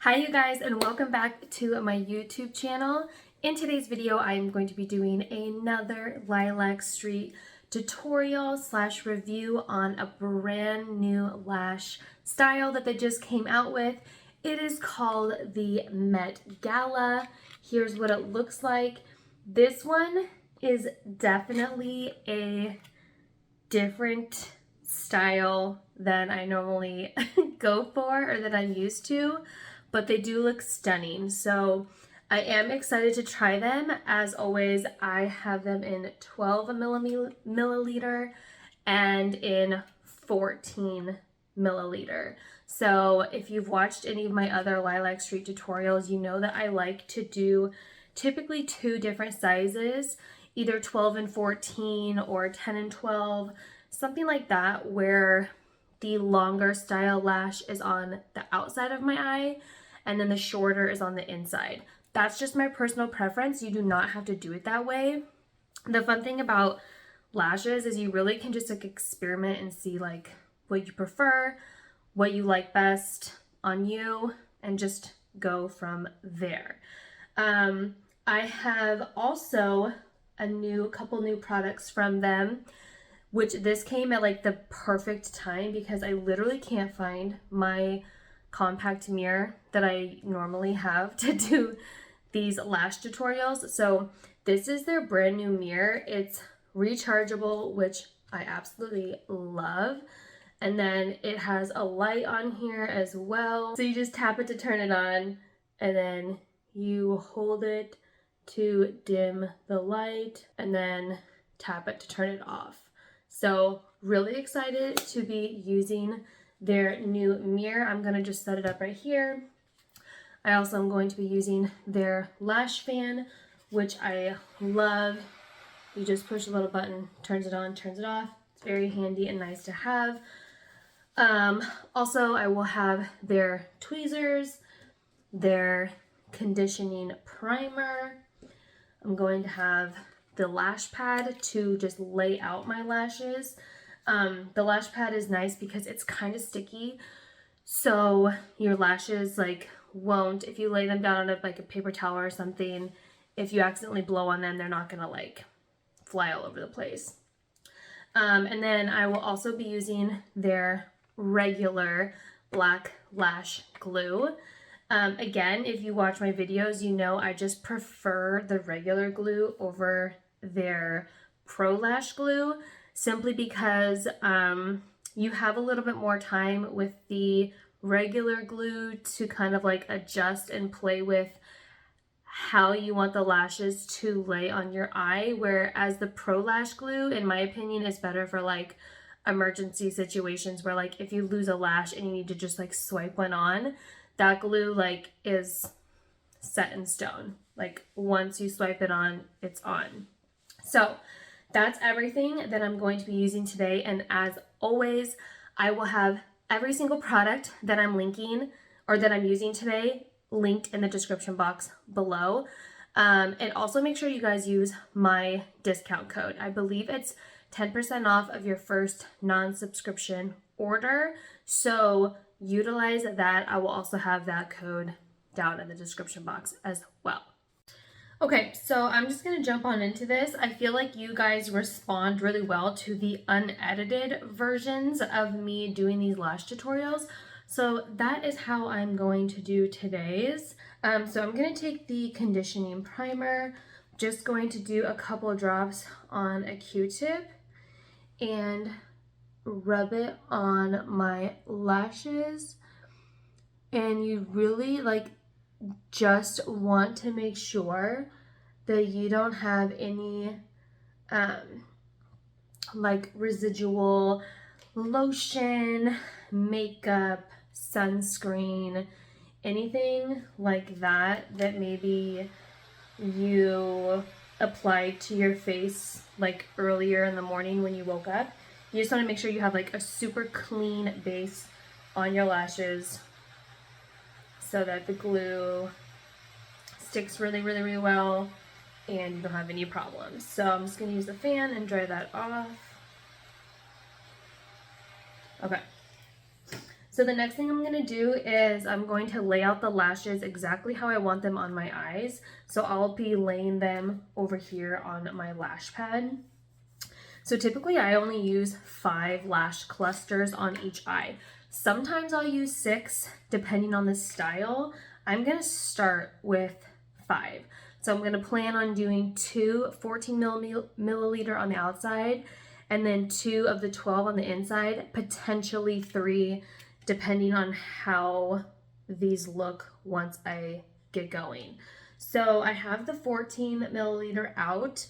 Hi you guys, and welcome back to my YouTube channel. In today's video, I am going to be doing another Lilac Street tutorial / review on a brand new lash style that they just came out with. It is called the Met Gala. Here's what it looks like. This one is definitely a different style than I normally go for or that I'm used to, but they do look stunning. So I am excited to try them. As always, I have them in 12 milliliter and in 14 milliliter. So if you've watched any of my other Lilac Street tutorials, you know that I like to do typically two different sizes, either 12 and 14 or 10 and 12, something like that, where the longer style lash is on the outside of my eye and then the shorter is on the inside. That's just my personal preference. You do not have to do it that way. The fun thing about lashes is you really can just like experiment and see like what you prefer, what you like best on you, and just go from there. I have also a couple new products from them, which this came at like the perfect time because I literally can't find my compact mirror that I normally have to do these lash tutorials. So this is their brand new mirror. It's rechargeable, which I absolutely love. And then it has a light on here as well. So you just tap it to turn it on, and then you hold it to dim the light, and then tap it to turn it off. So really excited to be using their new mirror. I'm gonna just set it up right here. I also am going to be using their lash fan, which I love. You just push a little button, turns it on, turns it off. It's very handy and nice to have. Also, I will have their tweezers, their conditioning primer. I'm going to have the lash pad to just lay out my lashes. The lash pad is nice because it's kind of sticky, so your lashes like won't, if you lay them down on like a paper towel or something, if you accidentally blow on them, they're not gonna like fly all over the place. And then I will also be using their regular black lash glue. Again, if you watch my videos, you know I just prefer the regular glue over their Pro Lash glue, simply because you have a little bit more time with the regular glue to kind of like adjust and play with how you want the lashes to lay on your eye, whereas the Pro Lash glue, in my opinion, is better for like emergency situations where like if you lose a lash and you need to just like swipe one on, that glue like is set in stone. Like once you swipe it on, it's on. So that's everything that I'm going to be using today. And as always, I will have every single product that I'm linking or that I'm using today linked in the description box below. And also make sure you guys use my discount code. I believe it's 10% off of your first non-subscription order. So utilize that. I will also have that code down in the description box as well. Okay, so I'm just gonna jump on into this. I feel like you guys respond really well to the unedited versions of me doing these lash tutorials. So that is how I'm going to do today's. So I'm gonna take the conditioning primer, just going to do a couple of drops on a Q-tip and rub it on my lashes. And you really like just want to make sure that you don't have any like residual lotion, makeup, sunscreen, anything like that that maybe you applied to your face like earlier in the morning when you woke up. You just want to make sure you have like a super clean base on your lashes so that the glue sticks really well and you don't have any problems. So I'm just gonna use the fan and dry that off. Okay. So So the next thing I'm going to do is I'm going to lay out the lashes exactly how I want them on my eyes. So I'll be laying them over here on my lash pad. So typically I only use 5 lash clusters on each eye. Sometimes I'll use 6 depending on the style. I'm going to start with 5. So I'm going to plan on doing 2 14 milliliter on the outside and then 2 of the 12 on the inside, potentially 3 depending on how these look once I get going. So I have the 14 milliliter out.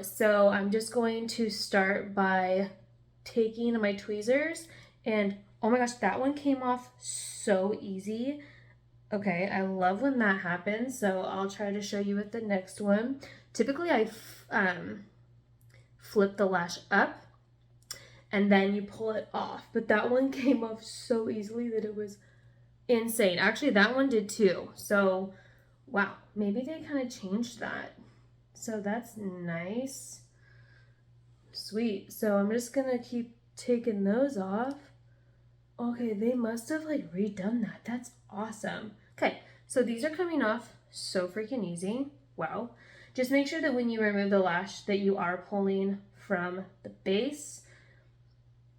So I'm just going to start by taking my tweezers and oh my gosh, that one came off so easy. Okay, I love when that happens. So I'll try to show you with the next one. Typically I flip the lash up and then you pull it off. But that one came off so easily that it was insane. Actually, that one did too. So, wow, maybe they kind of changed that. So that's nice. Sweet. So I'm just going to keep taking those off. Okay, they must have like redone that. That's awesome. Okay, so these are coming off so freaking easy. Wow. Just make sure that when you remove the lash that you are pulling from the base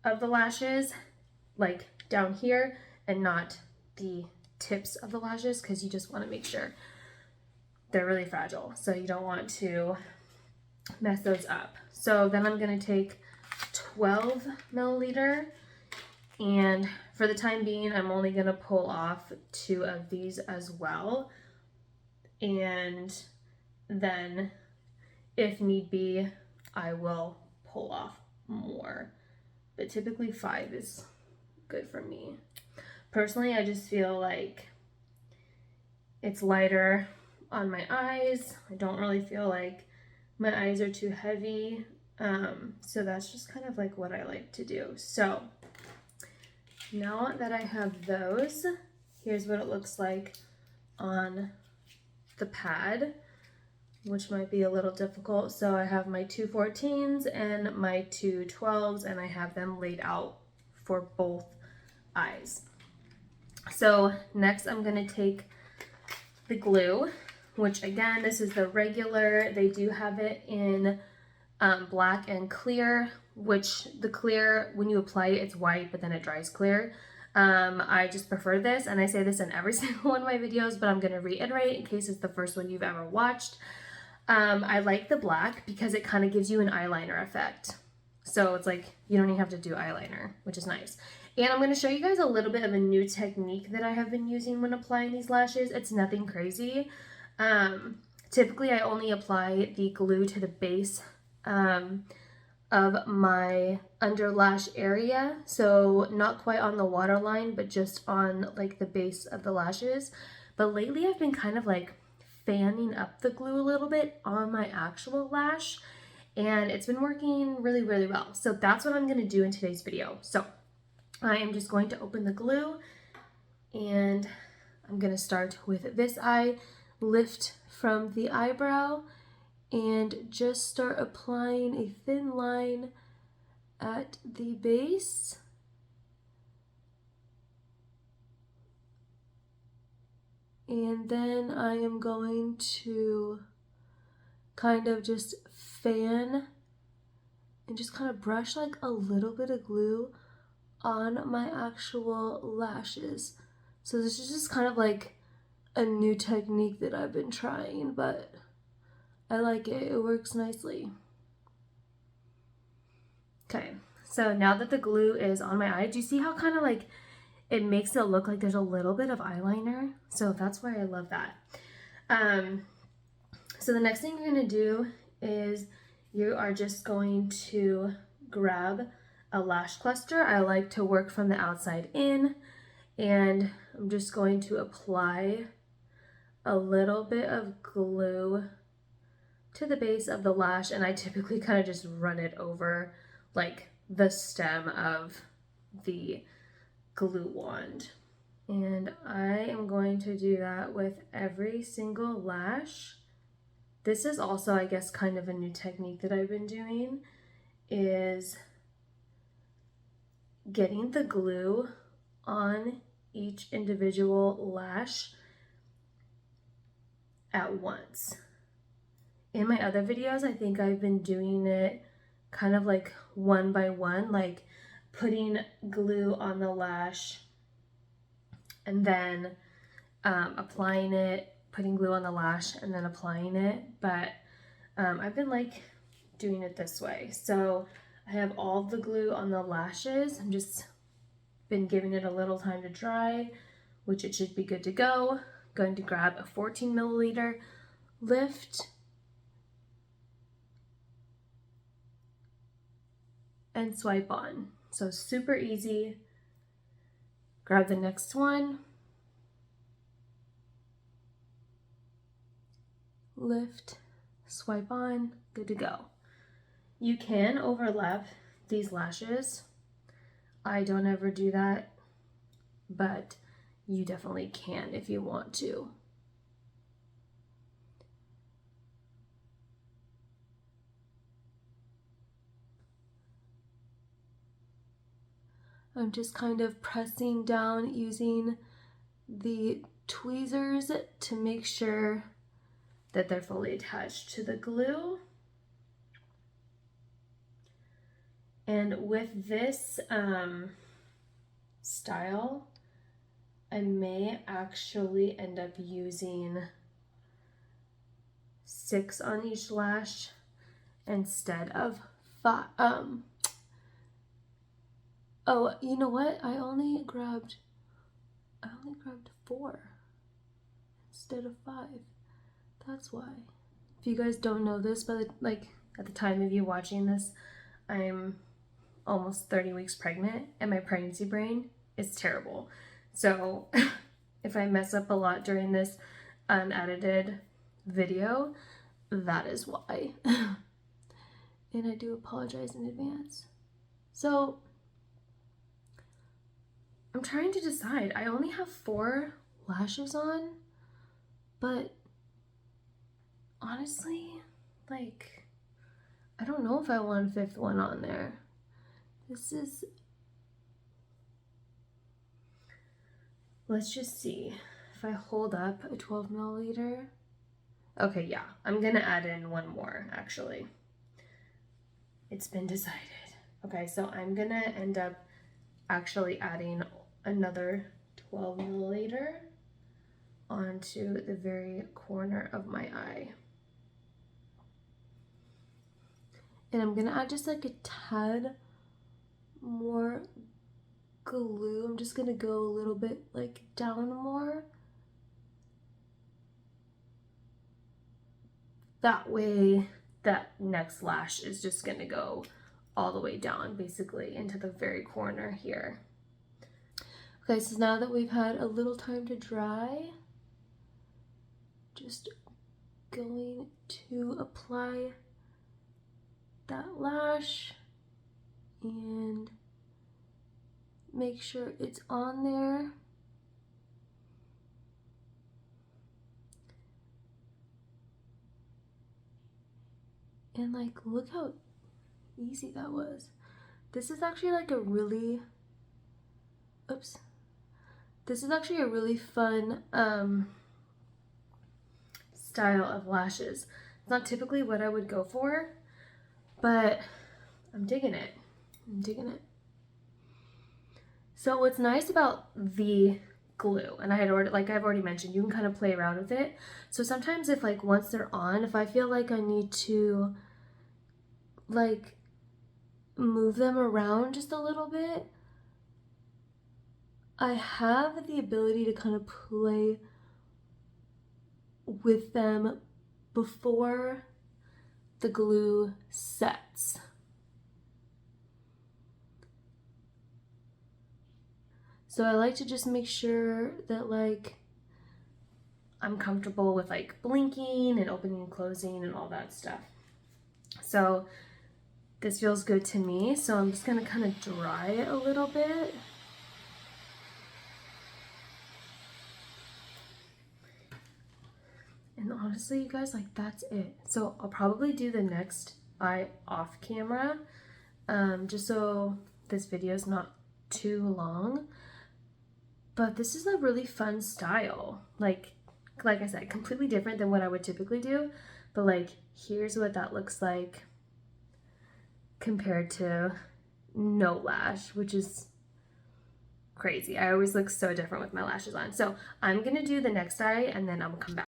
of the lashes, like down here, and not the tips of the lashes, because you just want to make sure they're really fragile. So you don't want to mess those up. So then I'm going to take 12 milliliter, and for the time being, I'm only going to pull off 2 of these as well. And then if need be, I will pull off more. But typically 5 is good for me. Personally, I just feel like it's lighter on my eyes. I don't really feel like my eyes are too heavy. So that's just kind of like what I like to do. So now that I have those, here's what it looks like on the pad, which might be a little difficult. So I have my 2 14s and my 2 12s, and I have them laid out for both eyes. So next I'm going to take the glue, which again, this is the regular. They do have it in black and clear, which the clear, when you apply it, it's white, but then it dries clear. I just prefer this, and I say this in every single one of my videos, but I'm going to reiterate in case it's the first one you've ever watched. I like the black because it kind of gives you an eyeliner effect. So it's like you don't even have to do eyeliner, which is nice. And I'm going to show you guys a little bit of a new technique that I have been using when applying these lashes. It's nothing crazy. Typically, I only apply the glue to the base of my under lash area. So not quite on the waterline, but just on like the base of the lashes. But lately, I've been kind of like fanning up the glue a little bit on my actual lash, and it's been working really, really well. So that's what I'm going to do in today's video. So I am just going to open the glue, and I'm going to start with this eye, lift from the eyebrow, and just start applying a thin line at the base. And then I am going to kind of just fan and just kind of brush like a little bit of glue on my actual lashes. So this is just kind of like a new technique that I've been trying, but I like it. It works nicely. Okay, so now that the glue is on my eye, do you see how kind of like it makes it look like there's a little bit of eyeliner? So that's why I love that. So the next thing you're going to do is you are just going to grab a lash cluster. I like to work from the outside in, and I'm just going to apply a little bit of glue to the base of the lash, and I typically kind of just run it over like the stem of the glue wand. And I am going to do that with every single lash. This is also, I guess, kind of a new technique that I've been doing, is getting the glue on each individual lash at once. In my other videos, I think I've been doing it kind of like one by one, like putting glue on the lash and then applying it, putting glue on the lash and then applying it. But I've been like doing it this way. So I have all the glue on the lashes. I'm just been giving it a little time to dry, which it should be good to go. Going to grab a 14 milliliter lift and swipe on. So super easy. Grab the next one, lift, swipe on, good to go. You can overlap these lashes. I don't ever do that, but you definitely can if you want to. I'm just kind of pressing down using the tweezers to make sure that they're fully attached to the glue. And with this style, I may actually end up using 6 on each lash instead of 5. Oh, you know what? I only grabbed 4 instead of 5. That's why. If you guys don't know this, but like at the time of you watching this, I'm almost 30 weeks pregnant and my pregnancy brain is terrible. So if I mess up a lot during this unedited video, that is why. And I do apologize in advance. So I'm trying to decide. I only have 4 lashes on, but honestly, like, I don't know if I want a 5th one on there. Let's just see. If I hold up a 12 milliliter. Okay, yeah, I'm gonna add in one more, actually. It's been decided. Okay, so I'm gonna end up actually adding another 12 milliliter onto the very corner of my eye. And I'm gonna add just like a tad more glue. I'm just gonna go a little bit like down more. That way that next lash is just gonna go all the way down, basically into the very corner here. Okay, so now that we've had a little time to dry, just going to apply that lash and make sure it's on there. And like, look how easy that was. This is actually like a really, this is actually a really fun style of lashes. It's not typically what I would go for, but I'm digging it. I'm digging it. So what's nice about the glue, and I've already mentioned, you can kind of play around with it. So sometimes if like once they're on, if I feel like I need to like move them around just a little bit, I have the ability to kind of play with them before the glue sets. So I like to just make sure that like I'm comfortable with like blinking and opening and closing and all that stuff. So this feels good to me. So I'm just gonna kind of dry it a little bit. And honestly, you guys, like that's it. So I'll probably do the next eye off camera, just so this video is not too long. but this is a really fun style. Like I said, completely different than what I would typically do, but like here's what that looks like compared to no lash, which is crazy. I always look so different with my lashes on. So I'm gonna do the next eye and then I'll come back.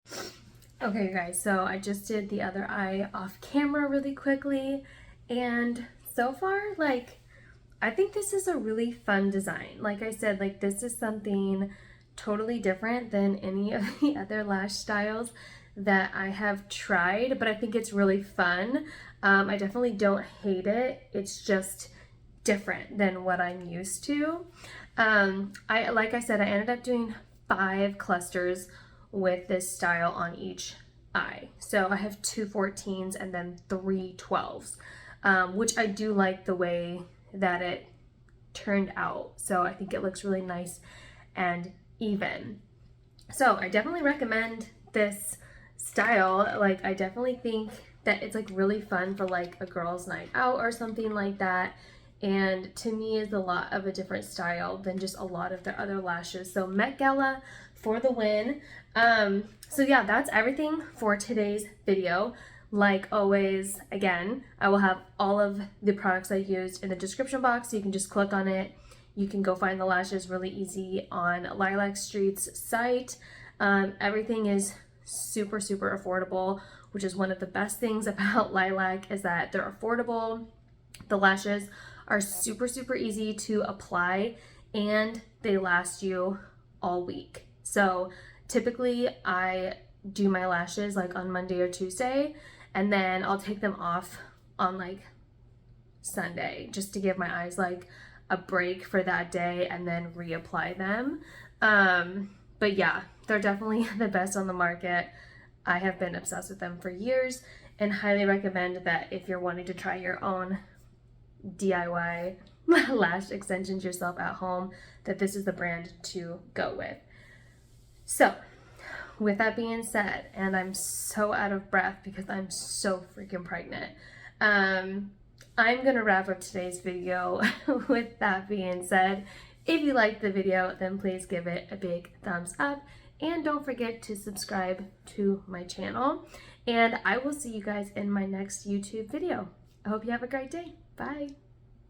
Okay guys, so I just did the other eye off camera really quickly, and so far, like, I think this is a really fun design. Like I said, like this is something totally different than any of the other lash styles that I have tried, but I think it's really fun. I definitely don't hate it. It's just different than what I'm used to. Like I said, I ended up doing 5 clusters with this style on each eye. So I have 2 14s and then 3 12s, which I do like the way that it turned out. So I think it looks really nice and even. So I definitely recommend this style. Like I definitely think that it's like really fun for like a girls' night out or something like that. And to me is a lot of a different style than just a lot of their other lashes. So Met Gala for the win. So yeah, that's everything for today's video. Like always, again, I will have all of the products I used in the description box, so you can just click on it. You can go find the lashes really easy on Lilac Street's site. Everything is super, super affordable, which is one of the best things about Lilac, is that they're affordable. The lashes are super, super easy to apply, and they last you all week. So typically I do my lashes like on Monday or Tuesday, and then I'll take them off on like Sunday just to give my eyes like a break for that day and then reapply them. But yeah, they're definitely the best on the market. I have been obsessed with them for years and highly recommend that if you're wanting to try your own DIY lash extensions yourself at home, that this is the brand to go with. So with that being said, and I'm so out of breath because I'm so freaking pregnant, I'm gonna wrap up today's video. With that being said, if you liked the video, then please give it a big thumbs up, and don't forget to subscribe to my channel, and I will see you guys in my next YouTube video. I hope you have a great day. Bye.